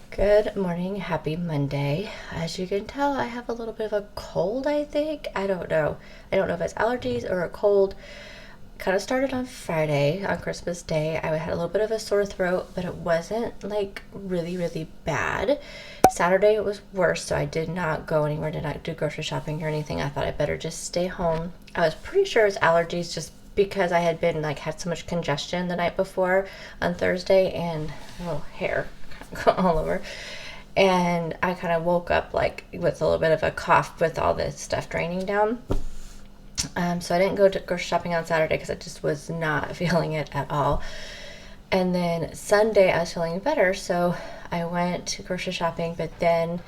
Good morning, happy Monday. As you can tell, I have a little bit of a cold, I think. I don't know. I don't know if it's allergies or a cold. Kind of started on Friday, on Christmas Day. I had a little bit of a sore throat, but it wasn't like really bad. Saturday it was worse, so I did not go anywhere, did not do grocery shopping or anything. I thought I'd better just stay home. I was pretty sure it was allergies just because I had been had so much congestion the night before on Thursday and hair all over, and I kind of woke up with a little bit of a cough with all this stuff draining down. So I didn't go to grocery shopping on Saturday because I just was not feeling it at all. And then Sunday I was feeling better, so I went to grocery shopping. But then,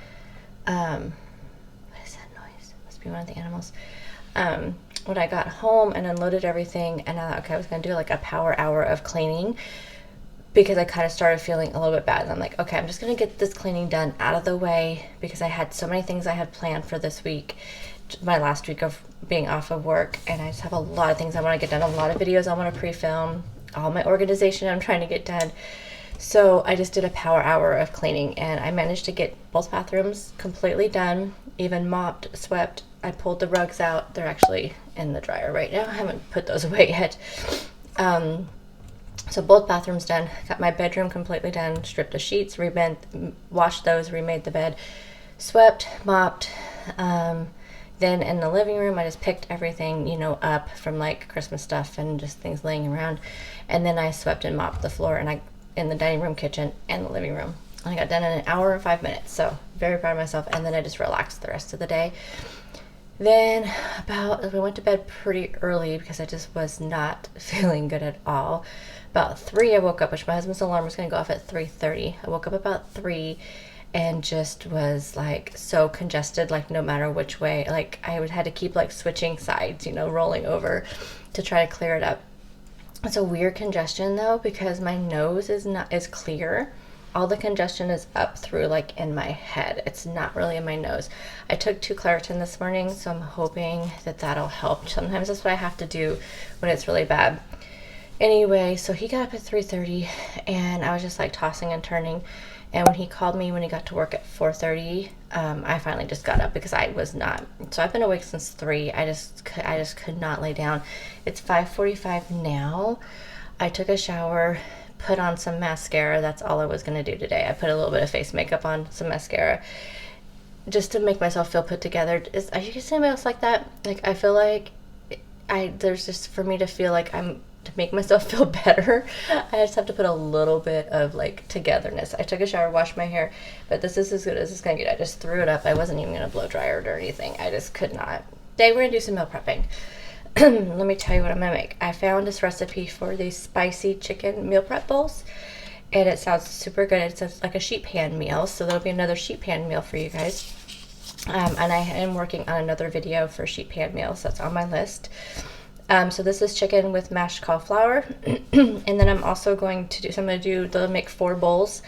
what is that noise? Must be one of the animals. When I got home and unloaded everything, and I thought, okay, I was gonna do like a power hour of cleaning, because I kind of started feeling a little bit bad. And I'm like, okay, I'm just going to get this cleaning done out of the way because I had so many things I had planned for this week, my last week of being off of work. And I just have a lot of things I want to get done, a lot of videos I want to pre-film, all my organization I'm trying to get done. So I just did a power hour of cleaning, and I managed to get both bathrooms completely done, even mopped, swept. I pulled the rugs out. They're actually in the dryer right now. I haven't put those away yet. So both bathrooms done, got my bedroom completely done, stripped the sheets, washed those, remade the bed, swept, mopped. Then in the living room, I just picked everything, up from like Christmas stuff and just things laying around. And then I swept and mopped the floor in the dining room, kitchen, and the living room. I got done in an hour and 5 minutes, so very proud of myself. And then I just relaxed the rest of the day. Then we went to bed pretty early because I just was not feeling good at all. About 3 I woke up, which my husband's alarm was going to go off at 3:30. I woke up about 3 and just was so congested, no matter which way. I had to keep switching sides, rolling over to try to clear it up. It's a weird congestion though, because my nose is clear. All the congestion is up through in my head. It's not really in my nose. I took 2 Claritin this morning, so I'm hoping that that'll help. Sometimes that's what I have to do when it's really bad. Anyway, so he got up at 3:30, and I was just tossing and turning. And when he called me when he got to work at 4:30, I finally just got up because I was not. So I've been awake since 3. I just could not lay down. It's 5:45 now. I took a shower, put on some mascara. That's all I was going to do today. I put a little bit of face makeup on, some mascara, just to make myself feel put together. Are you guys anybody else like that? I feel there's just, for me to feel to make myself feel better, I just have to put a little bit of togetherness. I took a shower, washed my hair, but this is as good as it's gonna get. I just threw it up. I wasn't even gonna blow dry it or anything. I just could not. Today we're gonna do some meal prepping. Let me tell you what I'm gonna make. I found this recipe for these spicy chicken meal prep bowls, and it sounds super good. It's like a sheet pan meal, so there'll be another sheet pan meal for you guys. And I am working on another video for sheet pan meals. That's on my list. So this is chicken with mashed cauliflower, and then I'm also going to make 4 bowls.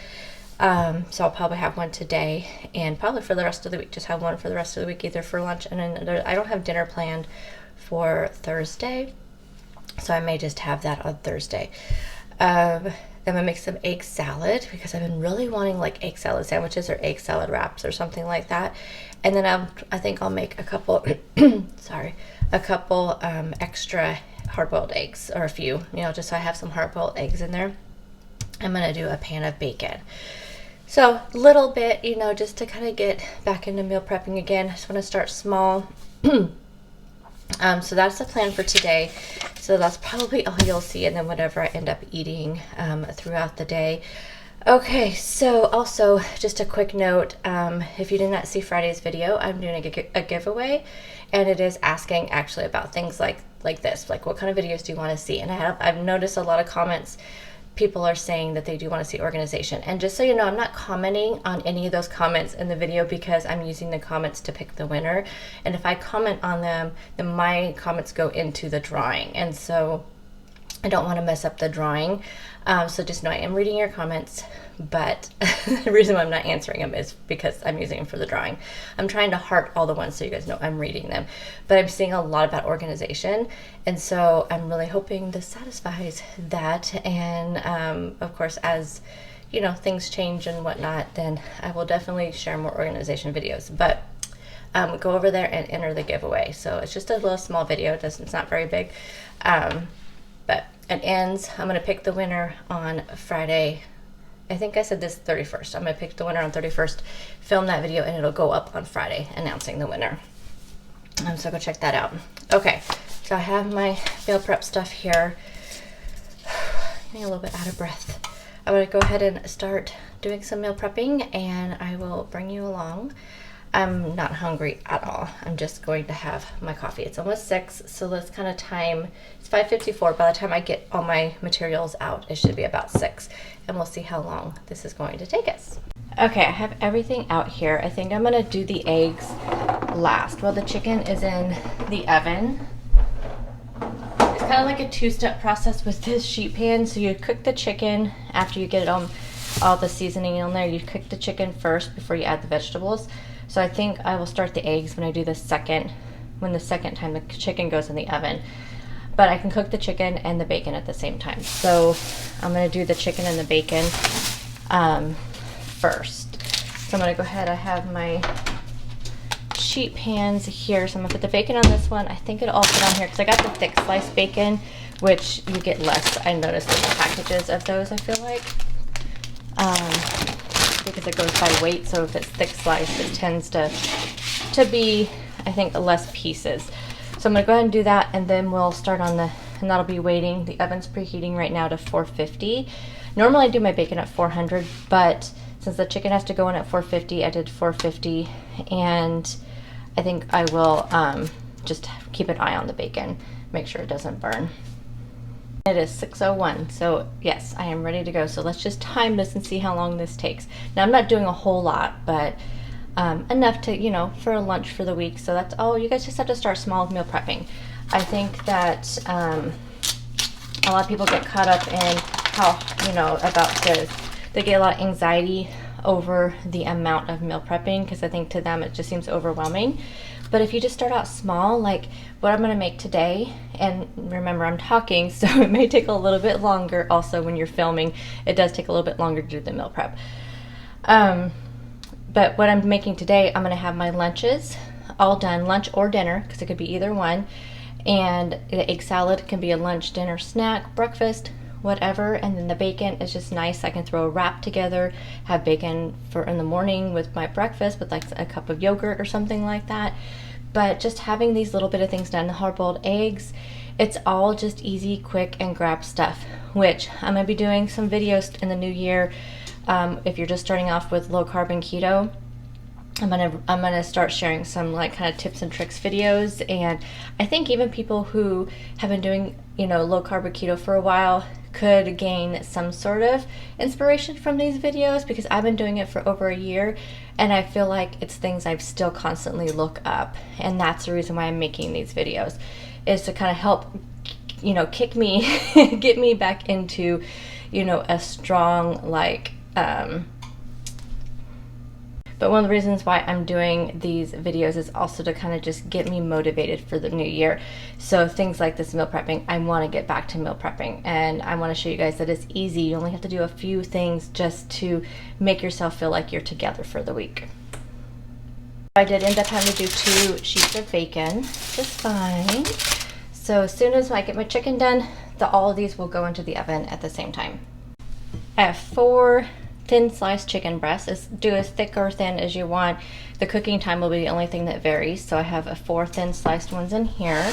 So I'll probably have one today, and probably for the rest of the week, just have one for the rest of the week, either for lunch and another. I don't have dinner planned for Thursday, so I may just have that on Thursday. I'm gonna make some egg salad because I've been really wanting egg salad sandwiches or egg salad wraps or something like that. And then I think I'll make a couple extra hard-boiled eggs, or a few, just so I have some hard-boiled eggs in there. I'm gonna do a pan of bacon. So a little bit, just to kind of get back into meal prepping again. I just want to start small. So that's the plan for today. So that's probably all you'll see, and then whatever I end up eating throughout the day. Okay, so also just a quick note, if you did not see Friday's video, I'm doing a giveaway, and it is asking actually about things like this, what kind of videos do you want to see? And I've noticed a lot of comments. People are saying that they do want to see organization. And just so you know, I'm not commenting on any of those comments in the video because I'm using the comments to pick the winner. And if I comment on them, then my comments go into the drawing. And so I don't want to mess up the drawing. So just know I am reading your comments, but the reason why I'm not answering them is because I'm using them for the drawing. I'm trying to heart all the ones so you guys know I'm reading them. But I'm seeing a lot about organization, and so I'm really hoping this satisfies that. And of course, as you know, things change and whatnot, then I will definitely share more organization videos. But go over there and enter the giveaway. So it's just a little small video. It's not very big. But it ends, I'm going to pick the winner on Friday. I think I said this 31st. I'm going to pick the winner on 31st, film that video, and it'll go up on Friday announcing the winner. So go check that out. Okay, so I have my meal prep stuff here. I'm getting a little bit out of breath. I'm going to go ahead and start doing some meal prepping, and I will bring you along. I'm not hungry at all. I'm just going to have my coffee. It's almost 6, so let's kind of time. It's 5:54. By the time I get all my materials out, it should be about 6, and we'll see how long this is going to take us. Okay, I have everything out here. I think I'm gonna do the eggs last. Well, the chicken is in the oven. It's kind of like a 2-step process with this sheet pan. So you cook the chicken after you get it on all the seasoning in there. You cook the chicken first before you add the vegetables. So I think I will start the eggs when I do the second time the chicken goes in the oven. But I can cook the chicken and the bacon at the same time. So I'm gonna do the chicken and the bacon first. So I'm gonna go ahead, I have my sheet pans here. So I'm gonna put the bacon on this one. I think it'll all fit on here because I got the thick sliced bacon, which you get less. I noticed in the packages of those, I feel like. Because it goes by weight, so if it's thick sliced, it tends to be, I think, less pieces. So I'm gonna go ahead and do that, and then we'll start on and that'll be waiting. The oven's preheating right now to 450. Normally I do my bacon at 400, but since the chicken has to go in at 450, I did 450, and I think I will just keep an eye on the bacon, make sure it doesn't burn. It is 6:01, so yes, I am ready to go. So let's just time this and see how long this takes. Now I'm not doing a whole lot, but enough to, you know, for a lunch for the week. So that's all. You guys just have to start small with meal prepping. I think that a lot of people get caught up in how, you know, they get a lot of anxiety over the amount of meal prepping, because I think to them it just seems overwhelming. But if you just start out small, like what I'm gonna make today, and remember I'm talking, so it may take a little bit longer. Also, when you're filming, it does take a little bit longer to do the meal prep. But what I'm making today, I'm gonna have my lunches all done, lunch or dinner, because it could be either one. And the egg salad can be a lunch, dinner, snack, breakfast, whatever. And then the bacon is just nice. I can throw a wrap together, have bacon for in the morning with my breakfast with like a cup of yogurt or something like that. But just having these little bit of things done, the hard-boiled eggs, it's all just easy, quick, and grab stuff, which I'm gonna be doing some videos in the new year. If you're just starting off with low carb and keto, I'm gonna start sharing some like kind of tips and tricks videos. And I think even people who have been doing, you know, low carb or keto for a while could gain some sort of inspiration from these videos, because I've been doing it for over a year, and I feel like it's things I still constantly look up. And that's the reason why I'm making these videos, is to kind of help, you know, kick me, get me back into, you know, a strong, like, but one of the reasons why I'm doing these videos is also to kind of just get me motivated for the new year. So things like this meal prepping, I want to get back to meal prepping, and I want to show you guys that it's easy. You only have to do a few things just to make yourself feel like you're together for the week. I did end up having to do 2 sheets of bacon, just fine. So as soon as I get my chicken done, all of these will go into the oven at the same time. I have 4 thin sliced chicken breasts. Do as thick or thin as you want. The cooking time will be the only thing that varies. So I have 4 thin sliced ones in here.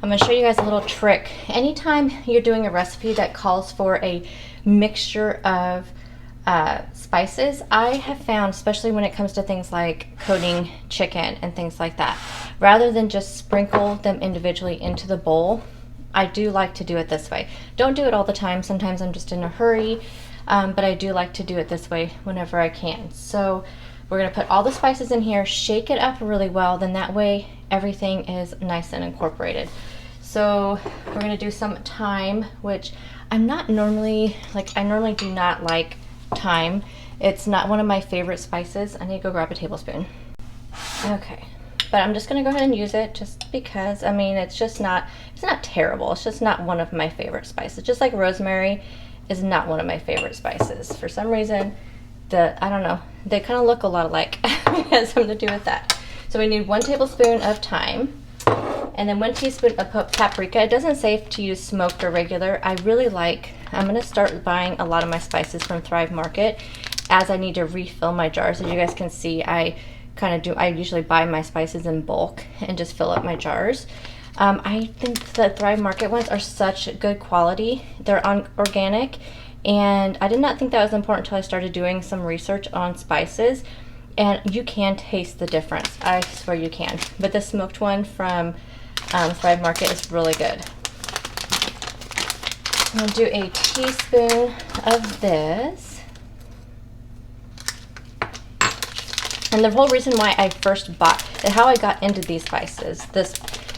I'm going to show you guys a little trick. Anytime you're doing a recipe that calls for a mixture of spices, I have found, especially when it comes to things like coating chicken and things like that, rather than just sprinkle them individually into the bowl, I do like to do it this way. Don't do it all the time. Sometimes I'm just in a hurry. But I do like to do it this way whenever I can. So we're going to put all the spices in here, shake it up really well, then that way everything is nice and incorporated. So we're going to do some thyme, which I'm not normally, like, I normally do not like thyme. It's not one of my favorite spices. I need to go grab a tablespoon. Okay, but I'm just going to go ahead and use it just because, I mean, it's not terrible. It's just not one of my favorite spices. Just like rosemary is not one of my favorite spices. For some reason, I don't know, they kind of look a lot alike. It has something to do with that. So we need 1 tablespoon of thyme, and then 1 teaspoon of paprika. It doesn't say to use smoked or regular. I'm going to start buying a lot of my spices from Thrive Market as I need to refill my jars. As you guys can see, I usually buy my spices in bulk and just fill up my jars. I think the Thrive Market ones are such good quality. They're organic, and I did not think that was important until I started doing some research on spices, and you can taste the difference. I swear you can. But the smoked one from Thrive Market is really good. I'm going to do a teaspoon of this. And the whole reason why I first bought, and how I got into these spices,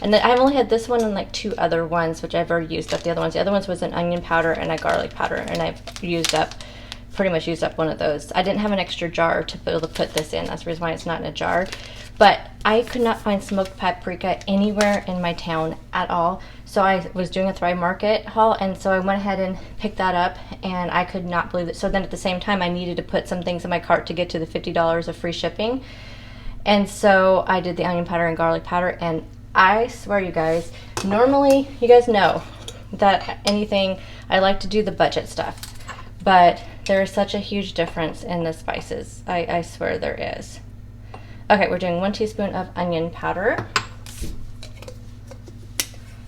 and then I've only had this one and like 2 other ones, which I've already used up the other ones. The other ones was an onion powder and a garlic powder, and I've pretty much used up one of those. I didn't have an extra jar to be able to put this in. That's the reason why it's not in a jar. But I could not find smoked paprika anywhere in my town at all. So I was doing a Thrive Market haul, and so I went ahead and picked that up, and I could not believe it. So then at the same time, I needed to put some things in my cart to get to the $50 of free shipping. And so I did the onion powder and garlic powder, and I swear, you guys, normally, you guys know that I like to do the budget stuff, but there is such a huge difference in the spices. I swear there is. Okay, we're doing 1 teaspoon of onion powder.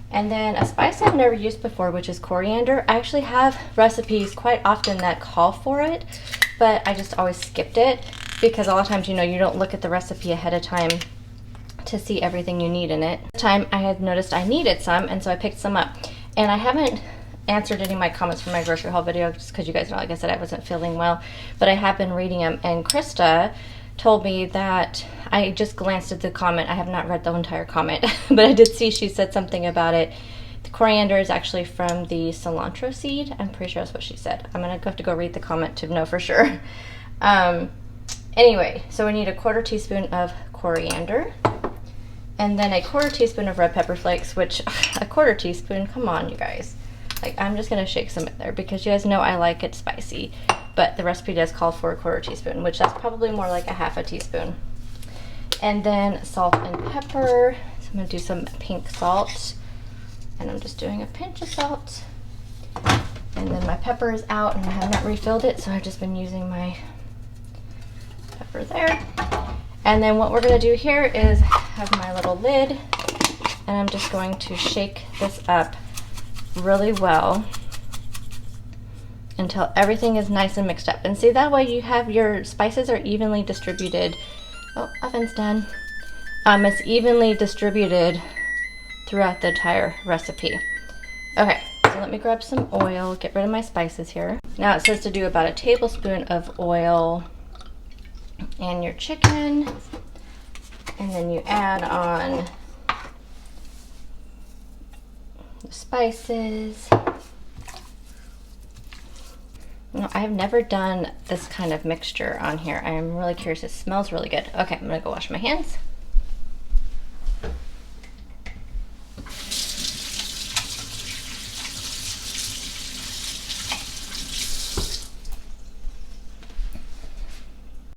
And then a spice I've never used before, which is coriander. I actually have recipes quite often that call for it, but I just always skipped it because a lot of times, you don't look at the recipe ahead of time to see everything you need in it. This time I had noticed I needed some, and so I picked some up. And I haven't answered any of my comments from my grocery haul video just because you guys know, like I said, I wasn't feeling well, but I have been reading them, and Krista told me that, I just glanced at the comment, I have not read the entire comment, but I did see she said something about it. The coriander is actually from the cilantro seed. I'm pretty sure that's what she said. I'm gonna have to go read the comment to know for sure. Anyway, so we need a 1/4 teaspoon of coriander, and then a 1/4 teaspoon of red pepper flakes, which a 1/4 teaspoon, come on you guys. Like, I'm just gonna shake some in there because you guys know I like it spicy, but the recipe does call for a 1/4 teaspoon, which that's probably more like a 1/2 teaspoon. And then salt and pepper. So I'm gonna do some pink salt, and I'm just doing a pinch of salt. And then my pepper is out, and I have not refilled it, so I've just been using my pepper there. And then what we're gonna do here is have my little lid, and I'm just going to shake this up really well until everything is nice and mixed up. And see, that way you have your spices are evenly distributed. Oh, oven's done. It's evenly distributed throughout the entire recipe. Okay, so let me grab some oil, get rid of my spices here. Now it says to do about 1 tablespoon of oil in your chicken, and then you add on the spices. No, I have never done this kind of mixture on here. I am really curious. It smells really good. Okay, I'm gonna go wash my hands.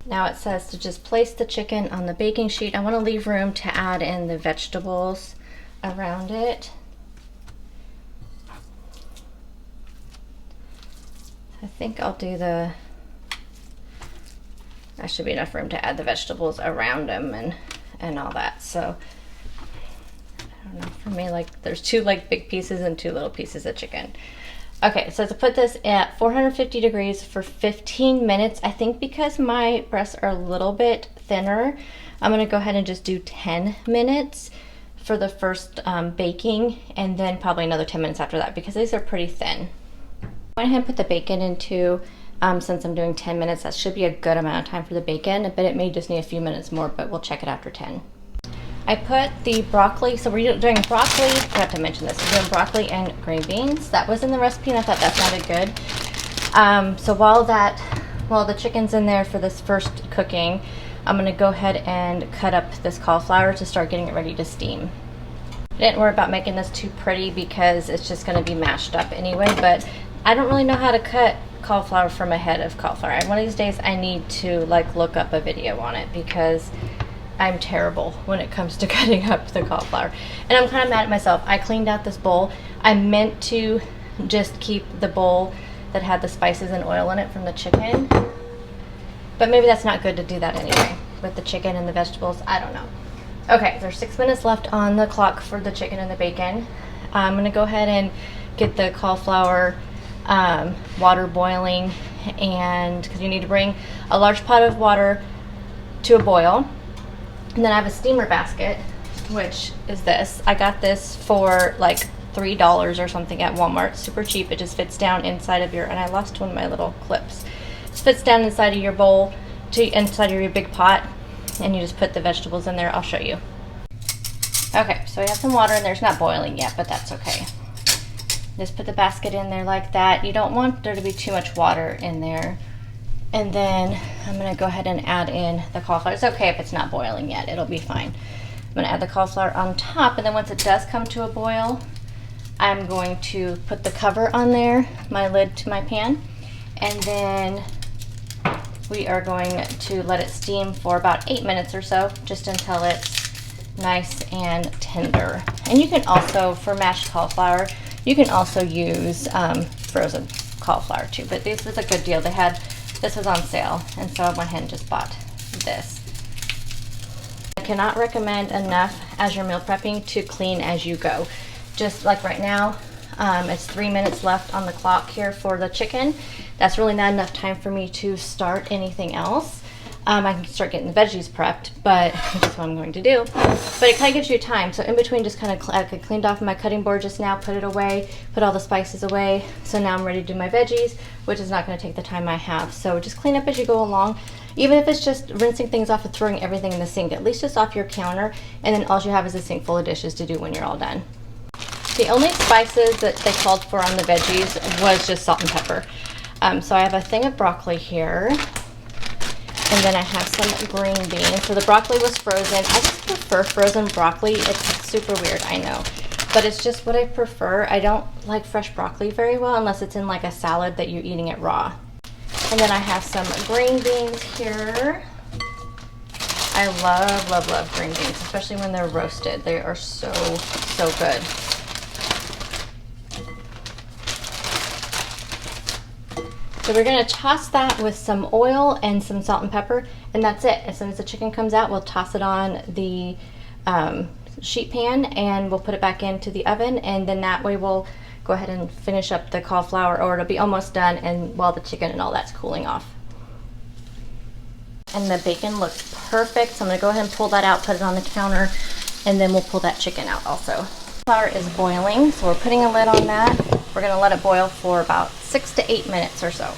Now it says to just place the chicken on the baking sheet. I want to leave room to add in the vegetables around it. I think I'll do that should be enough room to add the vegetables around them and all that. So I don't know, for me, like, there's 2 like big pieces and 2 little pieces of chicken. Okay, so to put this at 450 degrees for 15 minutes, I think because my breasts are a little bit thinner, I'm gonna go ahead and just do 10 minutes for the first baking, and then probably another 10 minutes after that because these are pretty thin. I went ahead and put the bacon into, since I'm doing 10 minutes, that should be a good amount of time for the bacon, but it may just need a few minutes more, but we'll check it after 10. I put the broccoli, so we're doing broccoli, I forgot to mention this, we're doing broccoli and green beans. That was in the recipe and I thought that sounded good. So while the chicken's in there for this first cooking, I'm gonna go ahead and cut up this cauliflower to start getting it ready to steam. I didn't worry about making this too pretty because it's just gonna be mashed up anyway, but I don't really know how to cut cauliflower from a head of cauliflower. One of these days I need to like look up a video on it because I'm terrible when it comes to cutting up the cauliflower. And I'm kind of mad at myself. I cleaned out this bowl. I meant to just keep the bowl that had the spices and oil in it from the chicken. But maybe that's not good to do that anyway with the chicken and the vegetables. I don't know. Okay, there's 6 minutes left on the clock for the chicken and the bacon. I'm gonna go ahead and get the cauliflower water boiling, and because you need to bring a large pot of water to a boil. And then I have a steamer basket, which is this. I got this for like $3 or something at Walmart. Super cheap. It just fits down inside of your, and I lost one of my little clips. It fits down inside of your bowl, inside of your big pot, and you just put the vegetables in there. I'll show you. Okay, so we have some water in there. It's not boiling yet, but that's okay. Just put the basket in there like that. You don't want there to be too much water in there. And then I'm gonna go ahead and add in the cauliflower. It's okay if it's not boiling yet, it'll be fine. I'm gonna add the cauliflower on top, and then once it does come to a boil, I'm going to put the cover on there, my lid to my pan, and then we are going to let it steam for about 8 minutes or so, just until it's nice and tender. And you can also, for mashed cauliflower, you can also use frozen cauliflower too, but this is a good deal. This was on sale, and so I went ahead and just bought this. I cannot recommend enough as you're meal prepping to clean as you go. Just like right now, it's 3 minutes left on the clock here for the chicken. That's really not enough time for me to start anything else. I can start getting the veggies prepped, but that's what I'm going to do. But it kind of gives you time. So in between, just kind of I cleaned off my cutting board just now, put it away, put all the spices away. So now I'm ready to do my veggies, which is not going to take the time I have. So just clean up as you go along. Even if it's just rinsing things off and throwing everything in the sink, at least just off your counter, and then all you have is a sink full of dishes to do when you're all done. The only spices that they called for on the veggies was just salt and pepper. So I have a thing of broccoli here. And then I have some green beans. So the broccoli was frozen. I just prefer frozen broccoli. It's super weird, I know. But it's just what I prefer. I don't like fresh broccoli very well unless it's in like a salad that you're eating it raw. And then I have some green beans here. I love, love, love green beans, especially when they're roasted. They are so, so good. So we're gonna toss that with some oil and some salt and pepper, and that's it. As soon as the chicken comes out, we'll toss it on the sheet pan, and we'll put it back into the oven, and then that way we'll go ahead and finish up the cauliflower, or it'll be almost done, and while the chicken and all that's cooling off. And the bacon looks perfect, so I'm gonna go ahead and pull that out, put it on the counter, and then we'll pull that chicken out also. Flour is boiling, so we're putting a lid on that. We're gonna let it boil for about 6 to 8 minutes or so.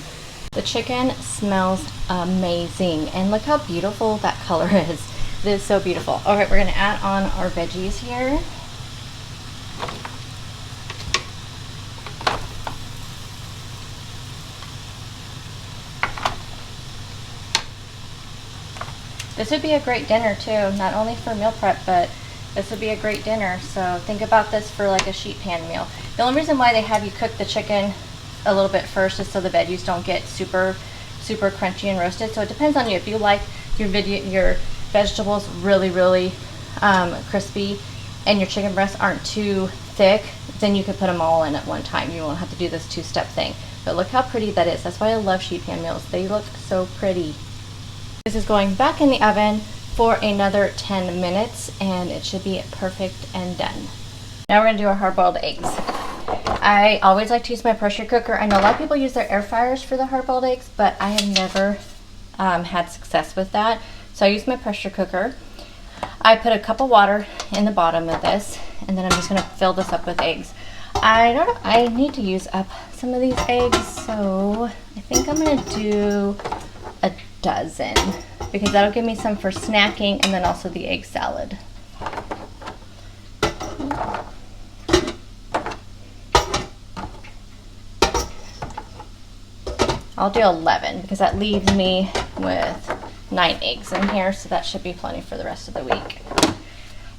The chicken smells amazing, and look how beautiful that color is. It is so beautiful. All right, we're gonna add on our veggies here. This would be a great dinner too, not only for meal prep, but this would be a great dinner. So think about this for like a sheet pan meal. The only reason why they have you cook the chicken a little bit first is so the veggies don't get super crunchy and roasted. So it depends on you. If you like your vegetables really crispy, and your chicken breasts aren't too thick, then you could put them all in at one time. You won't have to do this two-step thing. But look how pretty that is. That's why I love sheet pan meals. They look so pretty. This is going back in the oven for another 10 minutes, and it should be perfect and done. Now we're gonna do our hard-boiled eggs. I always like to use my pressure cooker. I know a lot of people use their air fryers for the hard-boiled eggs, but I have never had success with that. So I use my pressure cooker. I put a cup of water in the bottom of this, and then I'm just gonna fill this up with eggs. I don't know, I need to use up some of these eggs, so I think I'm gonna do a dozen, because that'll give me some for snacking and then also the egg salad. I'll do 11 because that leaves me with 9 eggs in here, so that should be plenty for the rest of the week.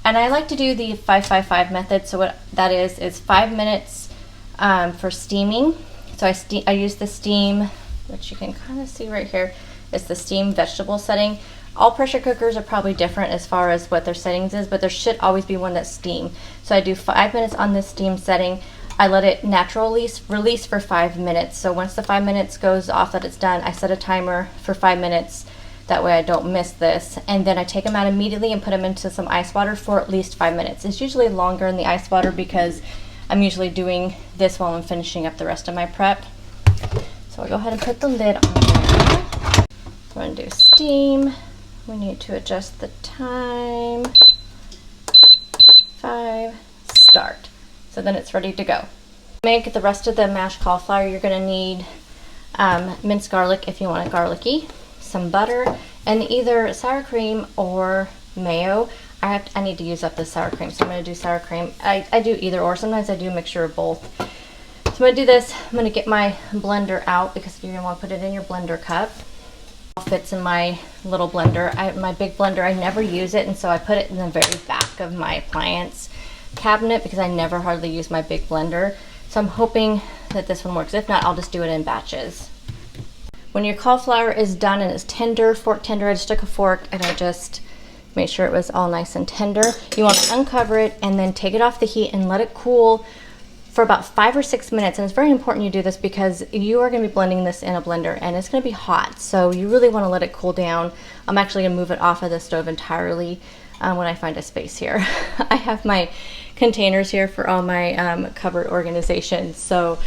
And I like to do the 5-5-5 method. So what that is 5 minutes for steaming. So So I use the steam, which you can kind of see right here. It's the steam vegetable setting. All pressure cookers are probably different as far as what their settings is, but there should always be one that's steam. So I do 5 minutes on this steam setting. I let it naturally release for 5 minutes. So once the 5 minutes goes off that it's done, I set a timer for 5 minutes. That way I don't miss this. And then I take them out immediately and put them into some ice water for at least 5 minutes. It's usually longer in the ice water because I'm usually doing this while I'm finishing up the rest of my prep. So I'll go ahead and put the lid on there. I'm going to do steam. We need to adjust the time. 5, start. So then it's ready to go. To make the rest of the mashed cauliflower, you're going to need minced garlic if you want it garlicky, some butter, and either sour cream or mayo. I need to use up the sour cream, so I'm going to do sour cream. I do either or. Sometimes I do a mixture of both. So I'm going to do this. I'm going to get my blender out because you're going to want to put it in your blender cup. It fits in my little blender. My big blender, I never use it, and so I put it in the very back of my appliance cabinet because I never hardly use my big blender. So I'm hoping that this one works. If not, I'll just do it in batches. When your cauliflower is done and it's tender, fork tender, I just took a fork and I just made sure it was all nice and tender. You want to uncover it and then take it off the heat and let it cool for about 5 or 6 minutes. And it's very important you do this because you are going to be blending this in a blender and it's going to be hot. So you really want to let it cool down. I'm actually going to move it off of the stove entirely when I find a space here. I have my containers here for all my cupboard organization. So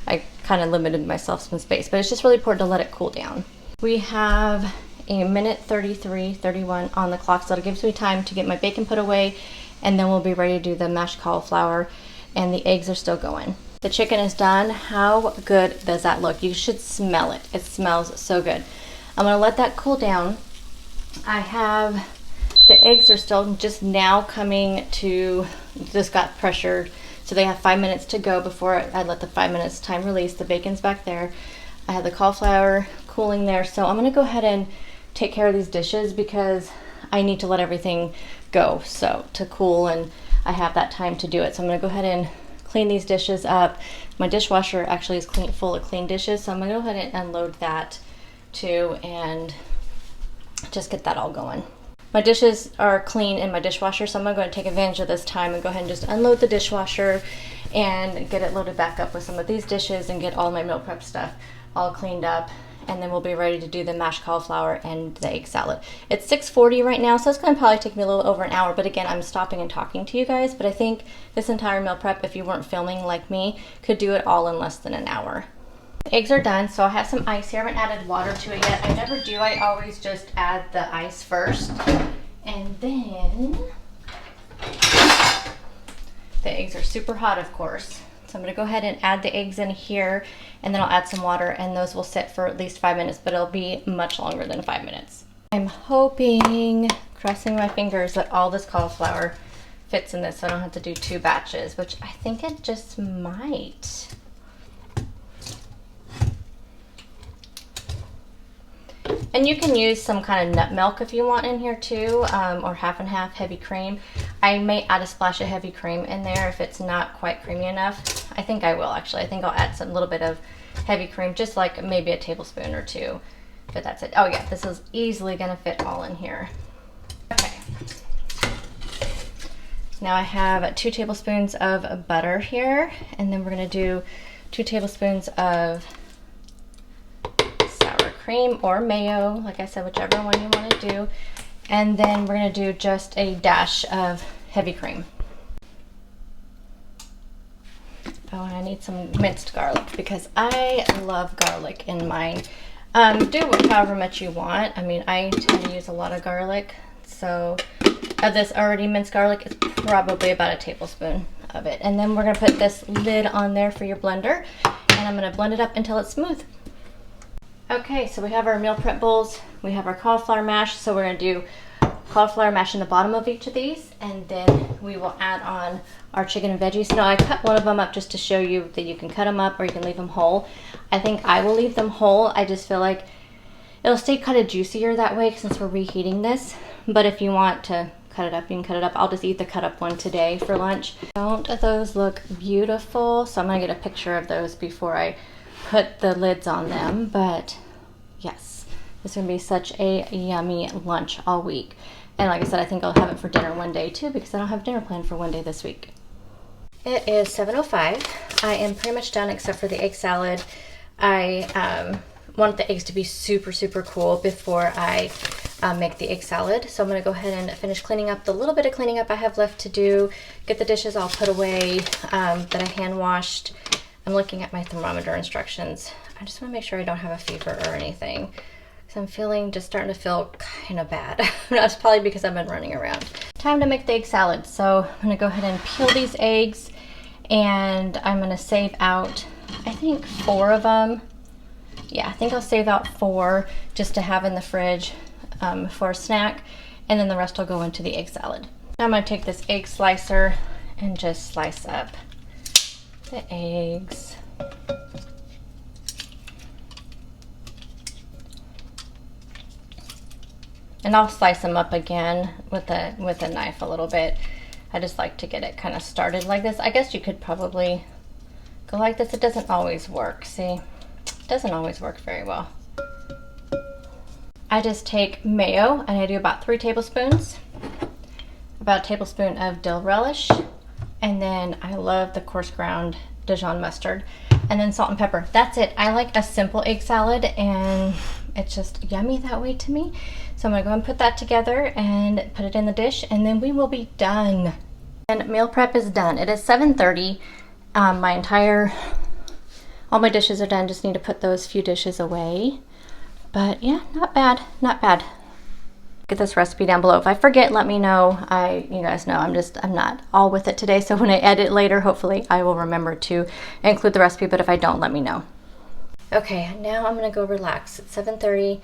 I kind of limited myself some space, but it's just really important to let it cool down. We have a minute 31 on the clock, so that'll give me time to get my bacon put away, and then we'll be ready to do the mashed cauliflower, and the eggs are still going. The chicken is done. How good does that look? You should smell it. It smells so good. I'm gonna let that cool down. I have, the eggs are still just now coming to, just got pressured. So they have 5 minutes to go before I let the 5 minutes time release. The bacon's back there. I have the cauliflower cooling there. So I'm gonna go ahead and take care of these dishes because I need to let everything go so to cool, and I have that time to do it. So I'm gonna go ahead and clean these dishes up. My dishwasher actually is full of clean dishes, so I'm gonna go ahead and unload that too and just get that all going. My dishes are clean in my dishwasher, so I'm going to take advantage of this time and go ahead and just unload the dishwasher and get it loaded back up with some of these dishes and get all my meal prep stuff all cleaned up. And then we'll be ready to do the mashed cauliflower and the egg salad. It's 6:40 right now, so it's going to probably take me a little over an hour. But again, I'm stopping and talking to you guys. But I think this entire meal prep, if you weren't filming like me, could do it all in less than an hour. The eggs are done, so I have some ice here. I haven't added water to it yet. I never do. I always just add the ice first. And then the eggs are super hot, of course. So I'm going to go ahead and add the eggs in here, and then I'll add some water, and those will sit for at least 5 minutes, but it'll be much longer than 5 minutes. I'm hoping, crossing my fingers, that all this cauliflower fits in this so I don't have to do 2 batches, which I think it just might. And you can use some kind of nut milk if you want in here too, or half and half heavy cream. I may add a splash of heavy cream in there if it's not quite creamy enough. I think I will actually. I think I'll add some little bit of heavy cream, just like maybe a tablespoon or 2, but that's it. Oh yeah, this is easily gonna fit all in here. Okay. Now I have 2 tablespoons of butter here, and then we're gonna do 2 tablespoons of cream or mayo, like I said, whichever one you want to do. And then we're going to do just a dash of heavy cream. Oh, and I need some minced garlic because I love garlic in mine. Do however much you want. I mean, I tend to use a lot of garlic, so of this already minced garlic is probably about a tablespoon of it. And then we're going to put this lid on there for your blender, and I'm going to blend it up until it's smooth. Okay, so we have our meal prep bowls, we have our cauliflower mash, so we're going to do cauliflower mash in the bottom of each of these, and then we will add on our chicken and veggies. Now I cut one of them up just to show you that you can cut them up or you can leave them whole. I think I will leave them whole. I just feel like it'll stay kind of juicier that way since we're reheating this, but if you want to cut it up, you can cut it up. I'll just eat the cut up one today for lunch. Don't those look beautiful? So I'm going to get a picture of those before I put the lids on them, but yes, this is gonna be such a yummy lunch all week. And like I said, I think I'll have it for dinner one day too, because I don't have dinner planned for one day this week. It is 7:05. I am pretty much done except for the egg salad. I want the eggs to be super, super cool before I make the egg salad. So I'm gonna go ahead and finish cleaning up the little bit of cleaning up I have left to do, get the dishes all put away that I hand washed. I'm looking at my thermometer instructions. I just wanna make sure I don't have a fever or anything. So I'm just starting to feel kind of bad. That's probably because I've been running around. Time to make the egg salad. So I'm gonna go ahead and peel these eggs, and I'm gonna save out, I think 4 of them. Yeah, I think I'll save out 4 just to have in the fridge for a snack, and then the rest will go into the egg salad. Now I'm gonna take this egg slicer and just slice up the eggs. And I'll slice them up again with a knife a little bit. I just like to get it kind of started like this. I guess you could probably go like this. It doesn't always work, see? It doesn't always work very well. I just take mayo, and I do about 3 tablespoons. About a tablespoon of dill relish. And then I love the coarse ground Dijon mustard. And then salt and pepper. That's it. I like a simple egg salad, and it's just yummy that way to me. So I'm gonna go and put that together and put it in the dish, and then we will be done. And meal prep is done. It is 7:30. All my dishes are done. Just need to put those few dishes away. But yeah, not bad, not bad. Get this recipe down below. If I forget, let me know. You guys know I'm not all with it today. So when I edit later, hopefully I will remember to include the recipe. But if I don't, let me know. Okay, now I'm gonna go relax. It's 7:30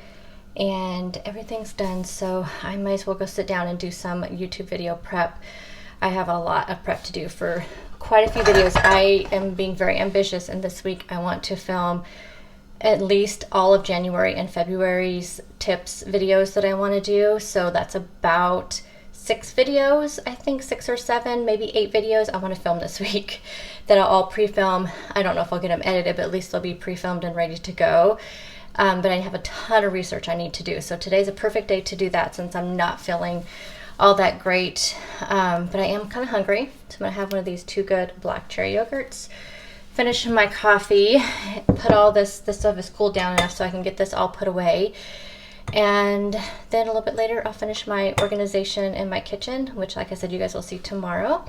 and everything's done. So I might as well go sit down and do some YouTube video prep. I have a lot of prep to do for quite a few videos. I am being very ambitious, and this week I want to film at least all of January and February's tips videos that I want to do. So that's about 6 videos, I think 6 or 7, maybe 8 videos I want to film this week that I'll all pre-film. I don't know if I'll get them edited, but at least they'll be pre-filmed and ready to go. But I have a ton of research I need to do. So today's a perfect day to do that, since I'm not feeling all that great. But I am kind of hungry. So I'm gonna have one of these 2 Good black cherry yogurts. Finish my coffee, put all this stuff is cooled down enough so I can get this all put away. And then a little bit later, I'll finish my organization in my kitchen, which, like I said, you guys will see tomorrow.